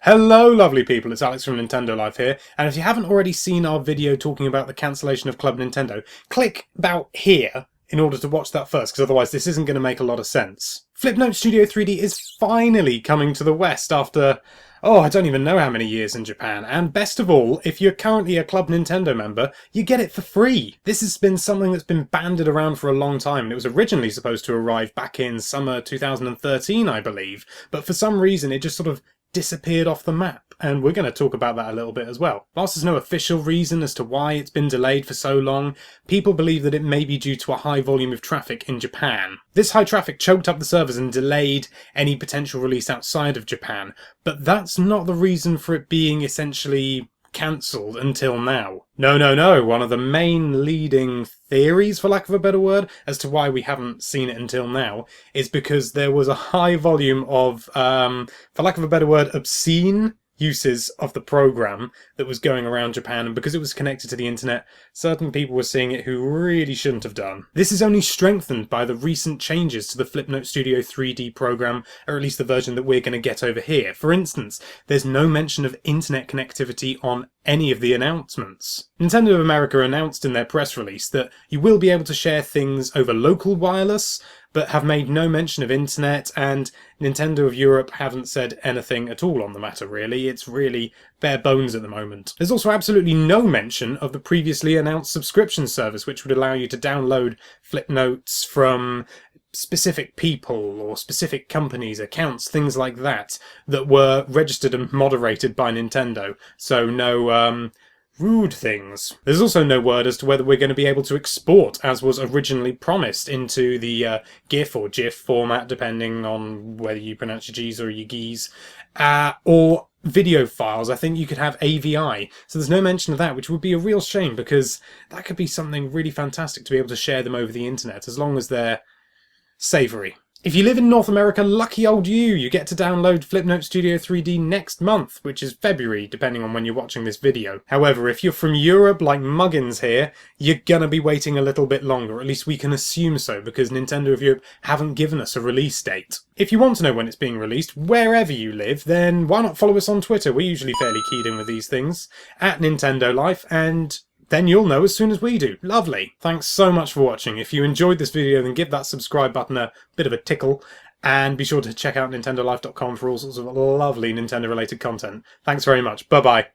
Hello lovely people, it's Alex from Nintendo Life here, and if you haven't already seen our video talking about the cancellation of Club Nintendo, click about here in order to watch that first, because otherwise this isn't going to make a lot of sense. Flipnote Studio 3D is finally coming to the West after, I don't even know how many years in Japan, and best of all, if you're currently a Club Nintendo member, you get it for free! This has been something that's been banded around for a long time, and it was originally supposed to arrive back in summer 2013, I believe, but for some reason it just sort of disappeared off the map, and we're going to talk about that a little bit as well. Whilst there's no official reason as to why it's been delayed for so long, people believe that it may be due to a high volume of traffic in Japan. This high traffic choked up the servers and delayed any potential release outside of Japan, but that's not the reason for it being essentially cancelled until now. No. One of the main leading theories, for lack of a better word, as to why we haven't seen it until now, is because there was a high volume of, for lack of a better word, obscene uses of the program that was going around Japan, and because it was connected to the internet, certain people were seeing it who really shouldn't have done. This is only strengthened by the recent changes to the Flipnote Studio 3D program, or at least the version that we're going to get over here. For instance, there's no mention of internet connectivity on any of the announcements. Nintendo of America announced in their press release that you will be able to share things over local wireless, but have made no mention of internet, and Nintendo of Europe haven't said anything at all on the matter really. It's really bare bones at the moment. There's also absolutely no mention of the previously announced subscription service, which would allow you to download Flipnotes from specific people or specific companies, accounts, things like that, that were registered and moderated by Nintendo. So no, rude things. There's also no word as to whether we're going to be able to export, as was originally promised, into the GIF or GIF format, depending on whether you pronounce your G's or your G's, or video files. I think you could have AVI. So there's no mention of that, which would be a real shame, because that could be something really fantastic to be able to share them over the internet, as long as they're savoury. If you live in North America, lucky old you! You get to download Flipnote Studio 3D next month, which is February, depending on when you're watching this video. However, if you're from Europe, like Muggins here, you're gonna be waiting a little bit longer. At least we can assume so, because Nintendo of Europe haven't given us a release date. If you want to know when it's being released, wherever you live, then why not follow us on Twitter? We're usually fairly keyed in with these things, at Nintendo Life, and then you'll know as soon as we do. Lovely. Thanks so much for watching. If you enjoyed this video, then give that subscribe button a bit of a tickle, and be sure to check out nintendolife.com for all sorts of lovely Nintendo related content. Thanks very much. Bye bye.